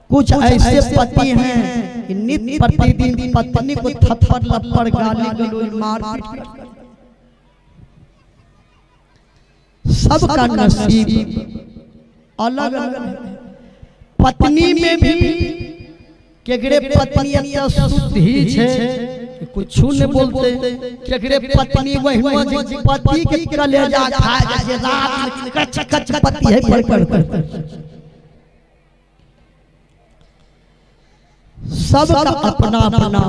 कुछ ऐसे पति हैं कि नित्य प्रतिदिन पत्नी को थप्पड़ लप्पड़ गाली गलौज मारपीट करते। सबका नसीब अलग अलग है। पत्नी में भी केकरे पत्नी अत्य शुद्ध ही छे, कुछ न बोलते। केकरे पत्नी वही पति के कलेजा खा जैसे रात कच कच पति है पर करते। सबका अपना अपना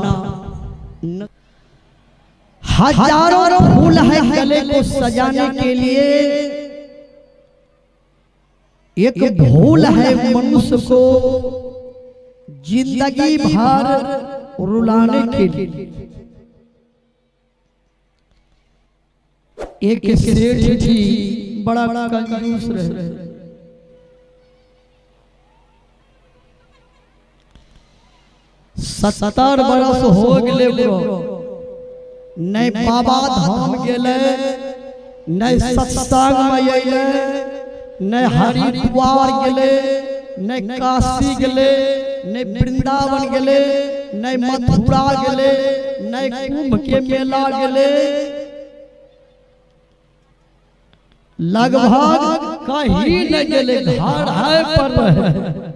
हजारों फूल है गले को सजाने के लिए, एक भूल है मनुष्य को जिंदगी भर रुलाने के लिए। एक सेठ जी बड़ा कंजूस रहे। 70 बरस हो गए नहीं बाबा धाम गेले, नहीं सत्संग में अइले, नहीं हरिद्वार गेले, नहीं काशी गेले, नहीं वृंदावन गेले, नहीं मथुरा गेले, नहीं कुंभ के मेला गेले। लगभग कहीं नहीं गेले, घर है पर रहे।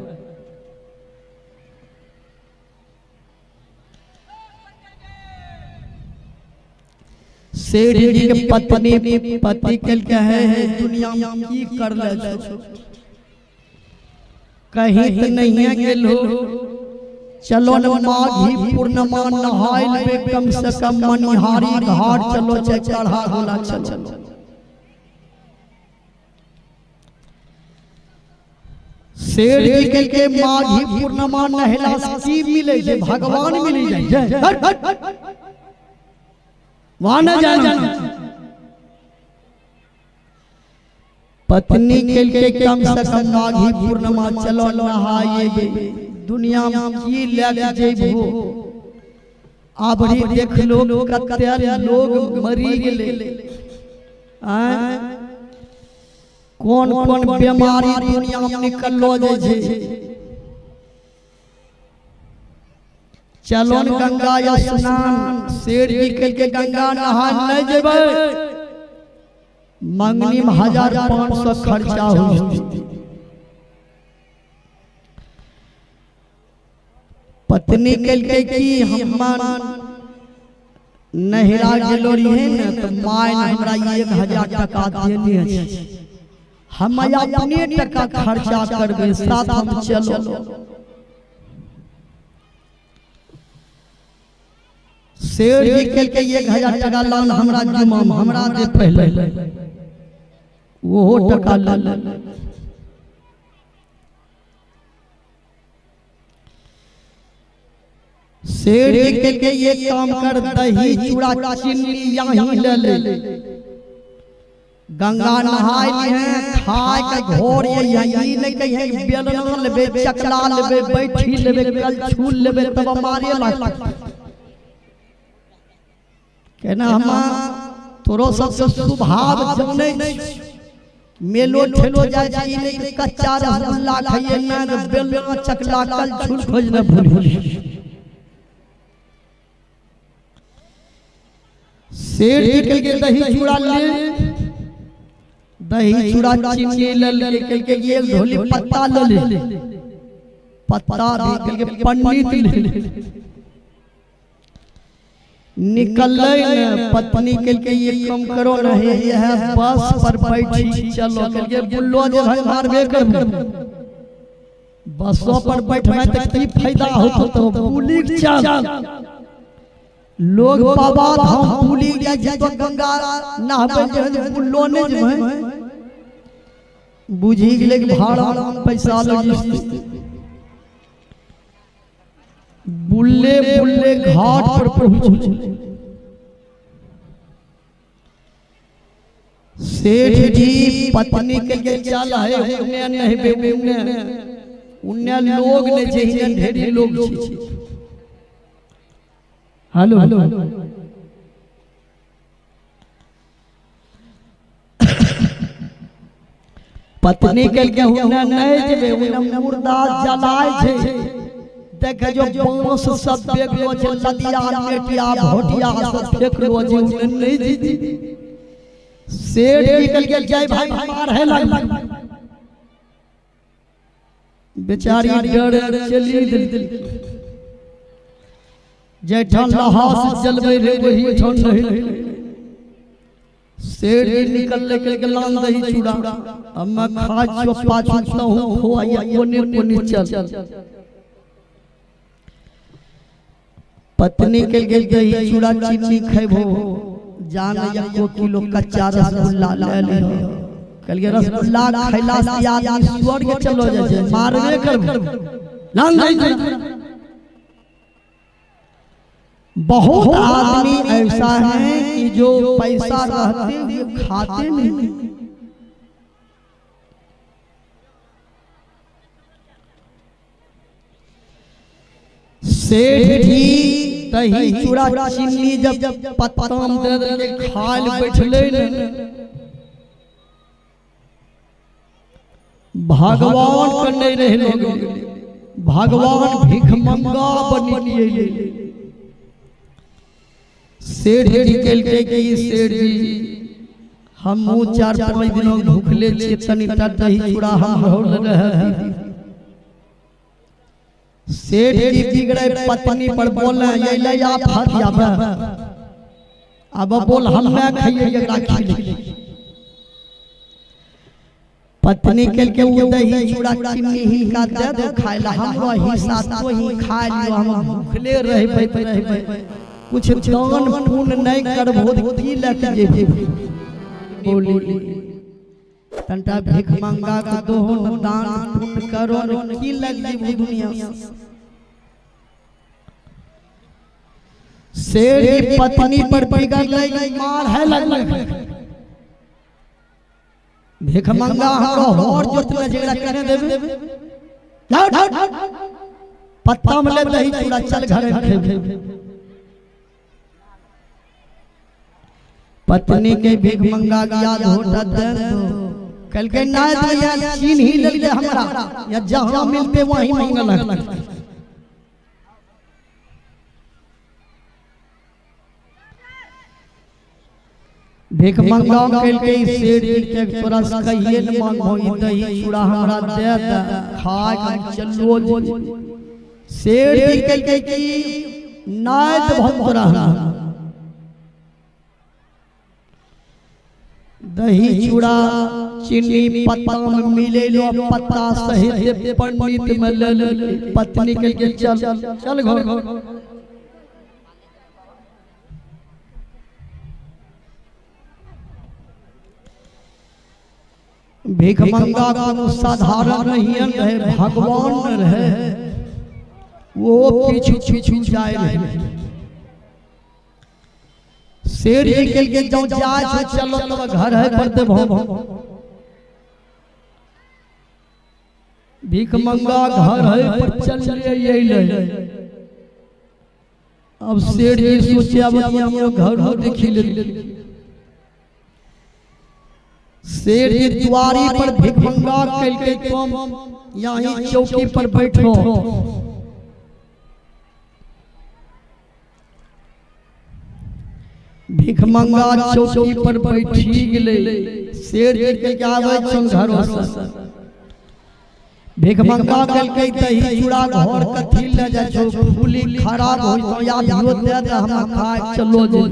सेठ जी के पत्नी पति कल कहे है दुनिया में की कर ले छो, कहीं तो नहीं गेलो। चलो न माघी पूर्णिमा नहाय लेबे, कम से कम मनिहारी घाट चलो चे चढ़ा होला चलो। सेठ जी कल के माघी पूर्णिमा नहला से की मिले जे भगवान मिल जाए, वहां न जाना। पत्नी के कम से कम माघी पूर्णिमा चलो नहाइए, दुनिया में की लग जेबो। आबरी देख लो कते लोग मरी गेले, कौन कौन बीमारी दुनिया में निकलो जे छे। चलो गंगा स्नान, सेठ जी के गंगा नहा नहीं जेबे, मंगनी में 1500 खर्चा हो। पत्नी के की हम नहिरा गेलो रही न तो माय हमरा 1000 टका देने है, हम अपने टका खर्चा करबे, साथ हम चलो। सेठ जी के 1000 टका लाल हमरा जुमा हमरा दे पहले, वो टका लाल। सेठ जी के ये काम कर, दही चूड़ा चीनी यहीं ले ले, गंगा नहाय है खाए के घोर यही नहीं कहे बेलन लेबे, चकला लेबे, बैठी लेबे, कलछूल लेबे, तब मारे लगता। कहना हम तोरो सबसे स्वभाव जमने मेलो ठेलो जाय छी नहीं कच्चा रसगुल्ला खाइए ना, बेलना चकला कलछूल खोज न भूली। सेठ जी के दही चूड़ा ले, दही चूड़ा चीनी ले के एक ढोली पत्ता ले, पत्ता भी के पंडित ले निकल न। पत्नी के ये कम करो न है, यह बस पर बैठी चलो के बुल्लो जे भाई मारबे कर, बसों पर बैठबे त की फायदा होतो, तो बुली चल लोग बाबा धाम बुली जाय तो गंगा नहाबे जे बुल्लो ने जे बुझी गेले के भाड़ा पैसा लगी। बुल्ले बुल्ले घाट पर पहुंचे, सेठ जी पत्नी के चल है उन्ने नहीं बे उन्ने लोग ने जे ढेरी लोग छी। हेलो पत्नी के हुने नहीं जेबे उन्हें मुर्दा जलाए छे देखे जो बांस सब देखलो छे लदिया मेटिया भोटिया सब देखलो छे उन्हें नहीं जी शेर निकल के जाए भाई मार है लग बेचारी डर चली दिल जैठन लहास जलवे रे वही ठन नहीं शेर निकल के लान दही चूड़ा अब मैं खा चोपा छूटता हूँ खोया कोने चल पत्नी के दही चूड़ा चीनी खेबो जान 1 किलो कच्चा रसगुल्ला ले लियो कल के रसगुल्ला खैला से आदमी स्वर्ग चलो जाए मारबे कर लान दही बहुत आदमी ऐसा है कि जो पैसा रहते हुए खाते नहीं सेठ भी दही चूड़ा चीनी जब पत्तम दे के खाल बैठले भगवान के नहीं रहे लोग भगवान भीख मंगा बनिए सेठ निकल के कि सेठ जी हम 4-5 दिन भूखले छी तनी दही चूड़ा हम रहल रहे सेठ जी बिगड़े पत्नी पर बोले ये ले आप हाथ आबे अब बोल हम ना खाइए एकरा खिले पत्नी के वो दही चूड़ा चीनी हिनका दे दो खाइला हमरो हिस्सा तो ही खा लियो हम भूखले रहबै कुछ दान पुण्य नहीं करबो की लेके जेबे बोली तंटा भीख मंगा के दोहन दान पुण्य करो की लग जेबो दुनिया शेर पत्नी पर बिगड़ लई मार है लग भीख मंगा हमरो और जोत में जेड़ा करे देबे लाओ पत्ता में ले दही चूड़ा चल घर खेबे पत्नी के भीख मंगा याद होता कल के ना दिया चीन ही ले ले हमरा या जहां मिलते वहीं मंगल भीख मंगा के शेर के तोरा कहिए न मांगो दही चूड़ा हमरा दे दे खा के चलो शेर निकल के की नाद बहुत रहा दही चूड़ा चीनी पत्ता में मिले लो पत्ता सहित पंडित में ले पत्नी के चल घर भीख मंगा को साधारण नहीं रहे भगवान रहे वो पीछू जाए रहे शेर निकल के जाओ जाए चलो तब घर है पड़ते भो भीख मंगा घर है पर चल ले अब शेर जी सोचे अब हम घर हो देखी ले शेर जी द्वारी पर भीख मंगा के तुम यहीं चौकी पर बैठो भीख मंगा चौकी पर बैठी गेले शेर जी के आवे छन घरों से भीख मंगा के दही चूड़ा घर कथी ले जा छो फूली खराब होई तो या भियो दे दे हम खा चलो जे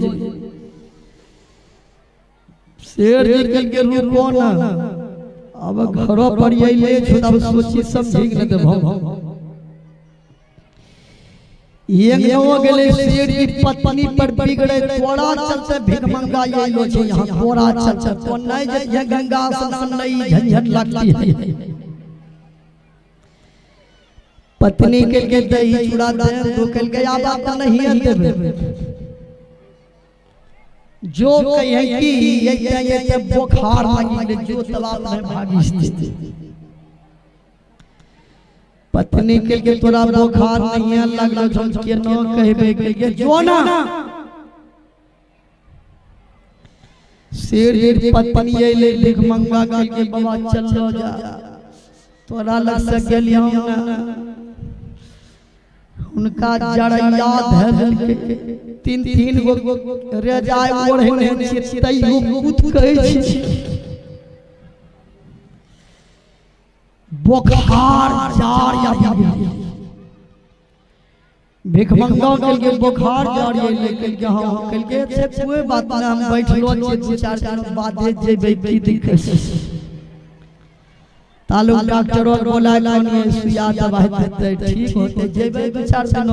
शेर जी के रुको ना अब घरों पर ये ले छु तब सोची समझी न देबो ये नो गेले शेर की पत्नी पर बिगड़े तोड़ा चलते भीख मंगा ये लो छे यहां तोड़ा चलते तो नहीं जे गंगा स्नान नहीं झंझट लगती है पत्नी के दही चूड़ा दे तो कल गया बात नहीं देबे जो कहे कि ये बुखार लगी जो तलाब में भागी पत्नी के तोरा बुखार नहीं है लगल झन के न कहबे के जो ना शेर जी पत्नी अइले भीख मंगा के बाबा चल जा तोरा लग से गेलियो ना उनका जड़ैया धर के तीन गो रेजाय ओढ़ने छियै तैयो कूद कहै छी बुखार जार या भीख मंगा के बुखार जार ये लेकिन के हम कल के से कोई बात ना हम बैठलो छी दो चार दिन बाद जेबै की दिक्कत तालुक डॉक्टर बोला कि सुइया दवाई देते ठीक होते जेबै दो चार दिन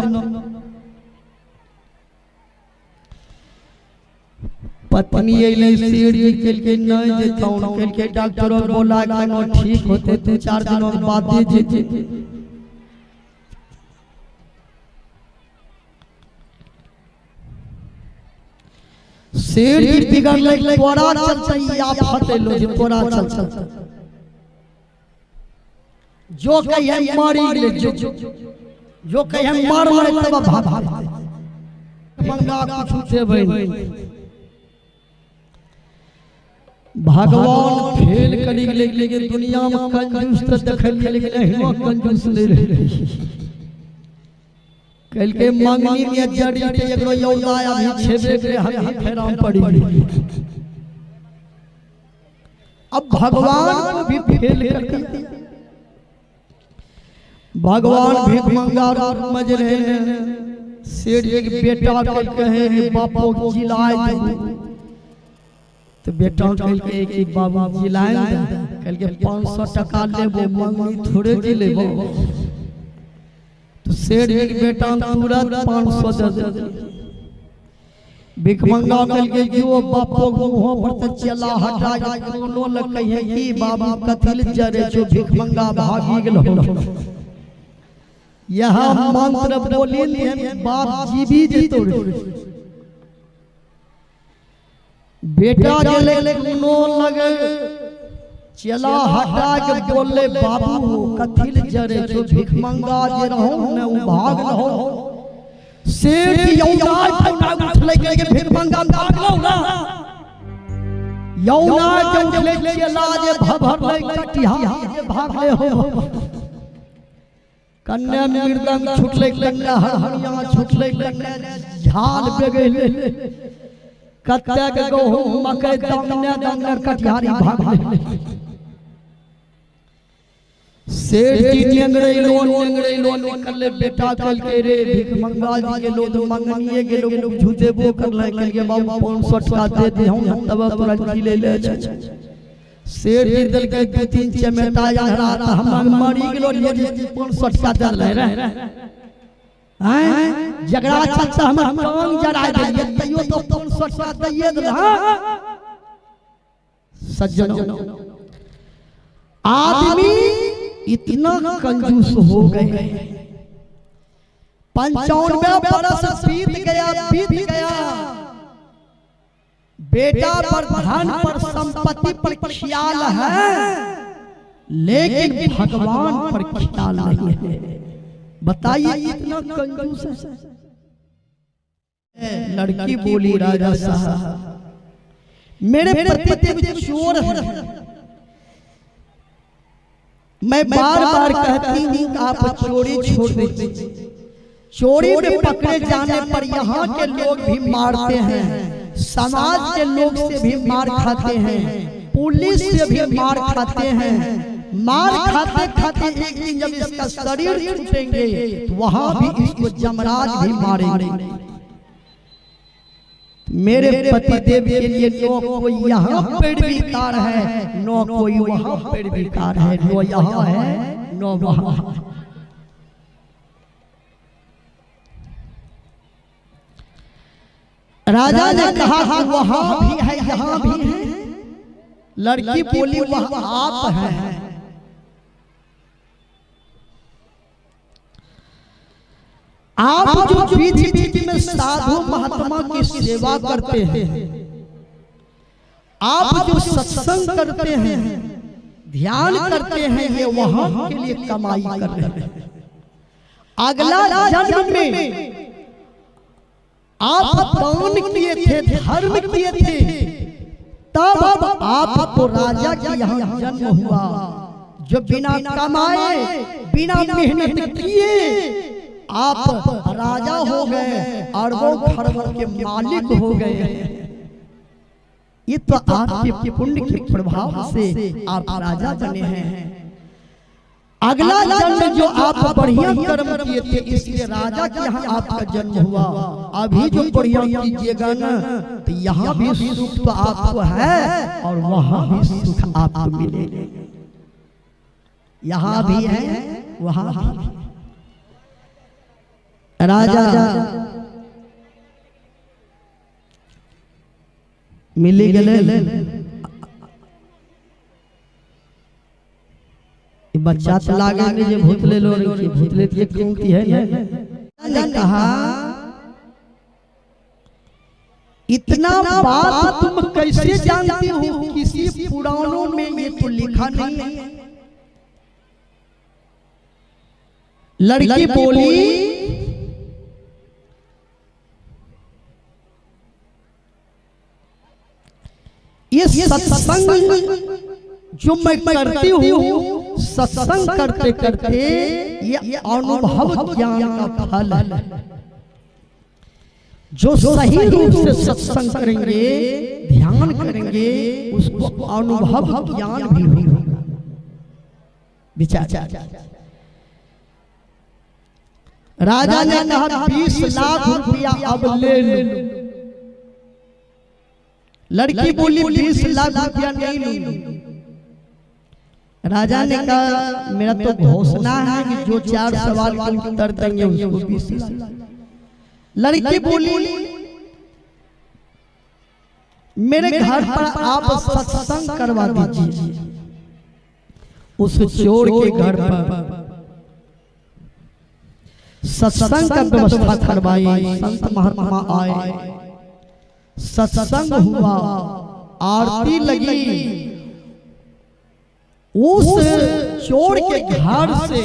पत्नी अइले शेर जी के नहीं जेतौ के डॉक्टर बोला कि ठीक होते दो चार दिन बाद जे शेर जी बिगड़ तोरा चलते या फते लो जे तोरा चलते जो कहे मारी ले जो कहे मार मारे तब भाग मंगा कुछ देबै भगवान फेल करी लेकिन दुनिया में कंजूस तो देखल लेकिन एहनो कंजूस नहीं रहे कल के मंगनी में जड़ी के एकरो यौदा अभी छेबे करे हम फेराम पड़ी अब भगवान भी फेल कर दिया भगवान भीख मंगा मज रहे शेर एक बेटा के कहे बापो जिलाए तो बेटा कल के कि बाबू जिलाए कल के 500 टका लेबो मंगनी थोड़े जी लेबो तो शेर एक बेटा तुरंत 500 दे भीख मंगा कल के जो बापो मुंह पर से चला हटा के कोनो लग कहे कि बाबू कथिल जरे जो भीख मंगा भागी गेलो यहाँ मंत्र बोली बाप जीवी जेतो बेटा गेले कोनो लगे चला हटा के बोले बाबू कथिल जरे जो भीख मंगा जे रहो न उ भाग रहो शेर की यौना फटा उठले के भीख मंगा भाग लो ना यौना के उठले चला जे भभर ले कटिया जे भाग ले हो कन्या मृदंग छुटले कन्या हरहरिया छुटले कन्या झाल बेगले कत्या के गहूं मकई दामने दामने कटिहारी भागले शेर की नेंगड़े लो निकले बेटा कल के रे भीख मंगा जी के लो मंगनिए के लोग झूठे बो कर ले के बाबू 500 टका दे दे हम तब तुरंत ले ले शेर जी दल के 2-3 चमेटा हरा हम मरी गेलो ये 500 टका दे ले रे हैं झगड़ा चलता हम टांग जरा दे तइयो तो 500 टका दइए दे हां सज्जनों आदमी इतना कंजूस हो गए 95 बरस बीत गया बेटा पर धन पर संपत्ति पर ख्याल है लेकिन भगवान पर ख्याल नहीं है बताइए इतना कंजूस है लड़की बोली राजा साहब मेरे पति चोर है मैं बार बार कहती हूँ आप चोरी छोड़ दीजिए चोरी में पकड़े जाने पर यहाँ के लोग भी मारते हैं समाज के लोग से भी मार खाते हैं पुलिस से भी मार खाते हैं मार खाते खाते एक दिन जब इसका शरीर छूटेंगे तो वहां भी इसको जमराज भी मारेंगे मेरे पति देव के लिए नो कोई यहाँ पेड़विकार है नो कोई वहाँ पेड़विकार है नो यहाँ है नो वहाँ राजा ने कहा कि वहाँ भी है यहाँ भी है लड़की बोली वहाँ आप हैं आप जो बीच बीच में साधु महात्मा की सेवा करते हैं आप जो सत्संग करते हैं ध्यान करते हैं ये वहां के लिए कमाई कर रहे हैं अगला जन्म में आप दान किए थे धर्म किए थे तब आपको राजा के यहाँ जन्म हुआ, जो बिना कमाए बिना मेहनत किए आप राजा हो गए, अरबों खरबों के मालिक हो गए। ये तो आपके पुण्य के प्रभाव से आप राजा बने हैं। अगला जन्म जो आप बढ़िया कर्म किए थे इसलिए राजा के यहाँ आपका जन्म हुआ। अभी जो बढ़िया कीजिएगा ना तो यहाँ भी सुख तो आपको है और वहाँ भी सुख आपको मिलेगा। यहाँ भी है वहाँ भी। राजा मिली गले बच्चा तो लागे जे भूतले लो भूतले के कौनती है ना। कहा इतना बात तुम कैसे जानते हो, किसी पुराणों में ये तो लिखा नहीं है। लड़की बोली ये सत्संग जो मैं करती हूँ, सत्संग करते करते ये अनुभव ज्ञान का फल है। जो सही रूप से सत्संग करेंगे, ध्यान करेंगे, उसको अनुभव ज्ञान भी होगा। विचार राजा ने कहा 20 लाख रुपया अब ले लो। लड़की बोली 20 लाख रुपया नहीं लूंगी। राजा ने कहा मेरा तो घोषणा है कि जो 4 सवाल के उत्तर देंगे उसको 20 लाख। लड़की बोली मेरे घर पर आप सत्संग करवा दीजिए। उस चोर के घर पर सत्संग का व्यवस्था करवाई। संत महात्मा आए, सत्संग हुआ, आरती लगी। उस चोर के घर से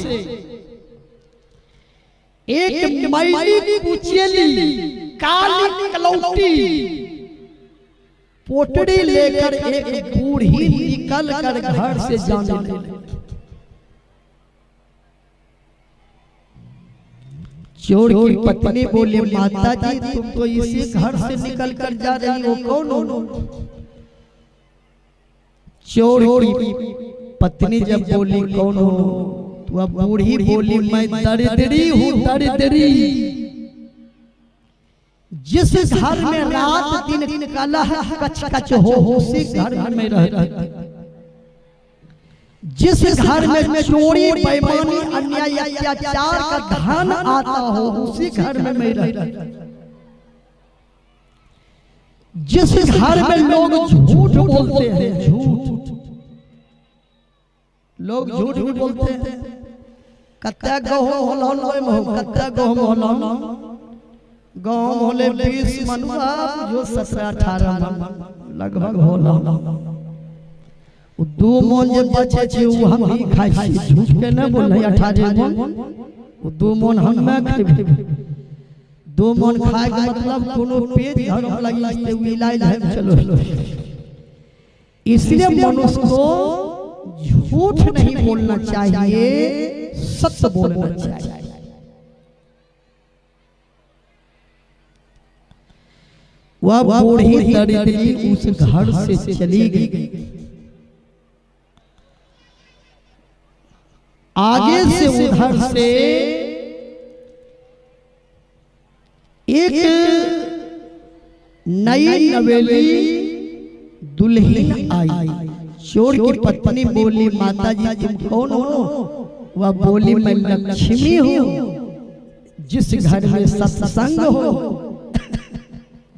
एक मैली कुचेली काली कलौटी पोटड़ी लेकर एक बूढ़ी निकल कर घर से जाने लगी। चोर की पत्नी बोली माता जी तुम तो इसी घर से निकल कर जा रही हो, कौन हो? चोर की पत्नी जब बोली कौन हो, तो अब बूढ़ी बोली मैं दरिद्री हूँ, दरिद्री। जिस घर में रात दिन कलह कच कच हो उसी घर में रहती। जिस घर में चोरी बेईमानी अन्याय अत्याचार का धन आता हो उसी घर में मैं रहती। जिस घर में लोग झूठ बोलते हैं, झूठ लोग झूठ भी बोलते हैं। कत्ता गहूं होलो कत्ता गहूं होलो गहूं होले 20 मन जो 17-18 मन लगभग होलो। 2 मन जे बचे छे उ हम ही खाइ छी। झूठ के न बोलै 18 मन उ 2 मन हम न खेबै। 2 मन खाए के मतलब कोनो पेट धरम लगी ते उ इलाज है चलो। इसलिए मनुष्य को झूठ नहीं बोलना चाहिए, सत्य बोलना चाहिए। वह बूढ़ी दरिद्री उस घर से चली गई। आगे से उधर से एक नई नवेली दुल्हन आई। चोर की पत्नी बोली माता जी तुम कौन हो? वह बोली मैं लक्ष्मी हूँ। जिस घर में सत्संग हो,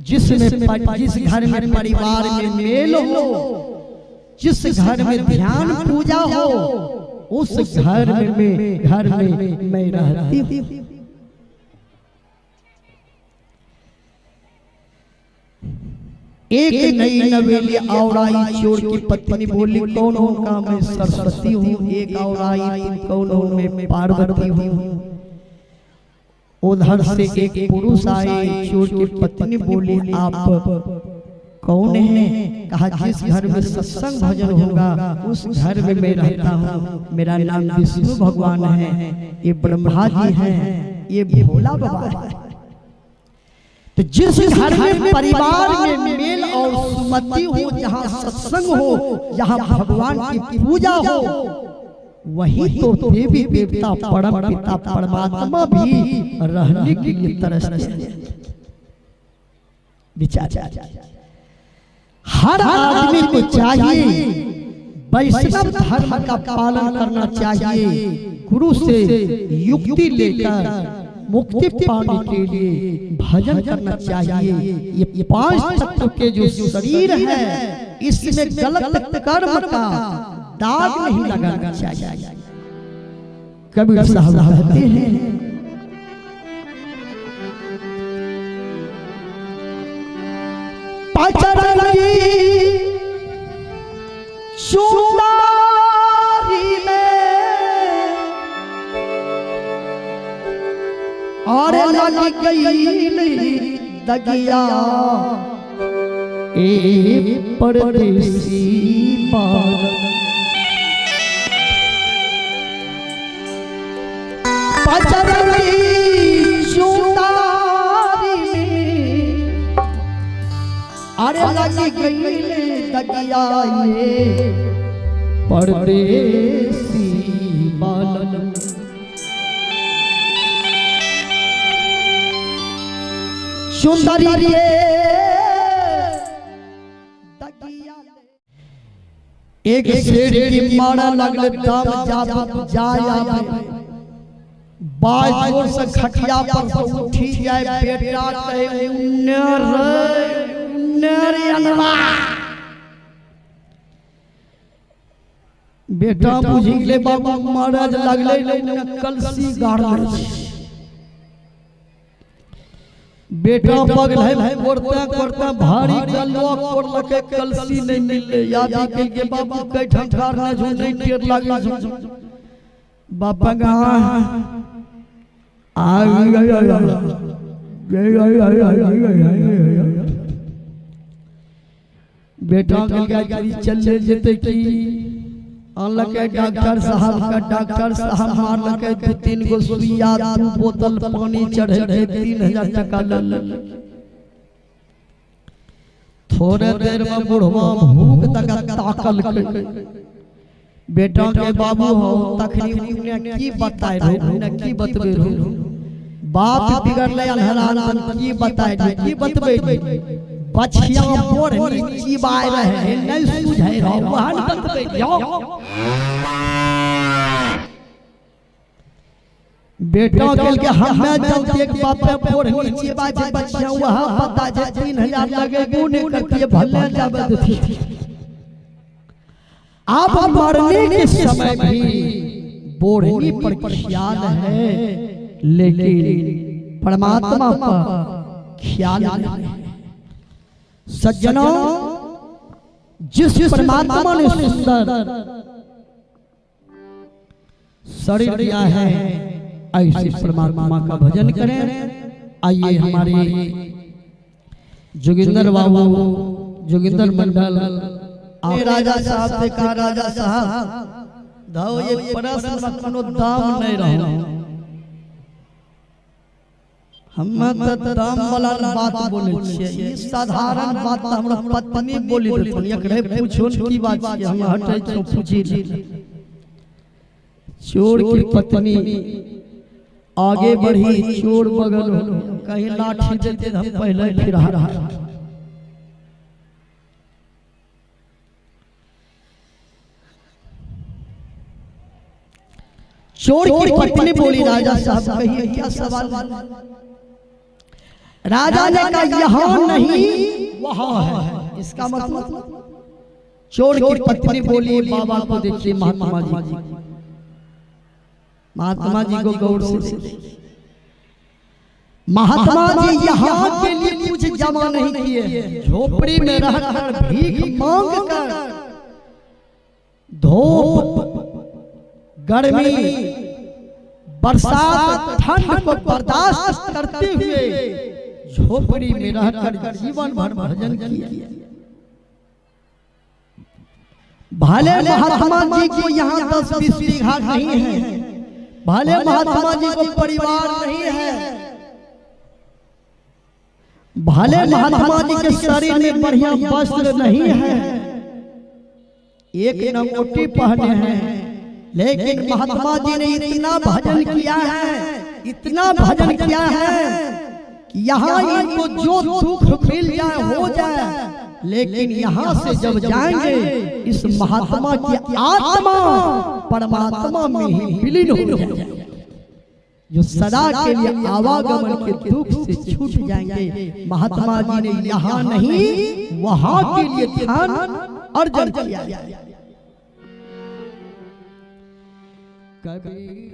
जिस घर में परिवार में मेल हो, जिस घर में ध्यान पूजा हो, उस घर में मैं रहती हूँ। एक नई नवेली और आई। चोर की पत्नी बोली कौन हो? का मैं सरस्वती हूँ। एक और आई तुम कौन हो? मैं पार्वती हूँ। उधर से एक पुरुष आए। चोर की पत्नी बोली आप कौन है? कहा जिस घर में सत्संग भजन होगा उस घर में मैं रहता हूँ। मेरा नाम विष्णु भगवान है, ये ब्रह्मा जी हैं, ये भोला बाबा है। तो जिस घर में परिवार में मेल और सुमति हो, जहाँ सत्संग हो, जहाँ भगवान की पूजा हो, वही तो देवी देवता परम पिता परमात्मा भी रहने के लिए तरसते हैं। विचार हर आदमी को चाहिए वैष्णव धर्म का पालन करना चाहिए, गुरु से युक्ति लेकर मुक्ति पाने के लिए भजन करना चाहिए। ये 5 तत्व के जो शरीर है, इसमें गलत कर्म का दाग नहीं लगाना चाहिए। कबीर साहब कहते हैं, पचरंगी चुनारी में और लग गई दगिया ए परदेसी बालक। पचरंगी चुनारी में अरे लग गई दगिया ये परदेसी बालक। सुंदरी रे एक शेर की मारा लगले दाम जाया बाज जोर से खटिया पर से उठी जाए, बेटा कहे उन्नर अनवा। बेटा बुझिले बाबा महाराज लगले कलसी गाड़। बेटा पगल है कोरता कोरता भारी गलवा कोर लके कलसी नहीं मिले, याद के बाबू कई ठंकार ना झूठ टेर लागे। बाबा गा आ बेटा कल गाड़ी चल जेते की अनलके डॉक्टर साहब का, डॉक्टर साहब मार लके 2-3 गो सुइया, 2 बोतल पानी चढ़े 3000 टका लल। थोड़े देर में बुढ़वा भूख तक ताकल के बेटा के बाबू हो तखनी उन्हें की बताए रहो, उन्हें की बतबे रहो। बाप बिगड़ले अनहरान की बताए की बतबे बछिया मोर नीची बाय रहे नहीं सुझाई रहो, वहां बतबे जाओ। बेटा के हमें जब एक बाप पे मोर नीची बाय बछिया वहां पता जे 3000 लगे गुने करके भले जाबे थी। आप मरने के समय भी बोरनी पर ख्याल है, लेकिन परमात्मा पर ख्याल नहीं। सज्जनों, जिस परमात्मा ने सुंदर शरीर दिया है, ऐसे परमात्मा का भजन करें। आइए हमारे जोगिंदर बाबू, जोगिंदर मंडल, राजा साहब से कहा, राजा साहब धाओ ये प्रश्न में कोनो दाम नहीं रहो, हम त दाम वाला बात बोले छियै, ई साधारण बात हमरा पत्नी बोली देथुन, एकरे पूछो की बात छै, हम हटै छौ पूछी ले। चोर की पत्नी आगे बढ़ी, चोर बगल कहीं लाठी देते हम पहले फिरा रहा। चोर की पत्नी बोली, राजा साहब कहिए क्या सवाल? राजा ने कहा यहाँ नहीं वहाँ है। इसका मतलब चोर की पत्नी बोली, बाबा को देखिए, महात्मा जी, महात्मा जी को गौर से देखिए। महात्मा जी यहाँ के लिए कुछ जमा नहीं किए, झोपड़ी में रहकर भीख मांग कर, धूप गर्मी बरसात ठंड को बर्दाश्त करते हुए झोपड़ी में रहकर जीवन भर भजन किया। भले महात्मा जी को यहाँ 10-20 बीघा नहीं है, भले महात्मा जी को परिवार नहीं है, भले महात्मा जी के शरीर में बढ़िया वस्त्र नहीं है, एक नंगोटी पहने हैं, लेकिन महात्मा जी ने इतना भजन किया है, इतना भजन किया है कि यहाँ इनको जो दुख मिल जाए हो जाए, लेकिन यहाँ से जब जाएंगे इस महात्मा की आत्मा परमात्मा में ही विलीन हो जाएगी, जो सदा के लिए आवागमन के दुख से छूट जाएंगे। महात्मा जी ने यहाँ नहीं वहाँ के लिए ध्यान अर्जन किया। कभी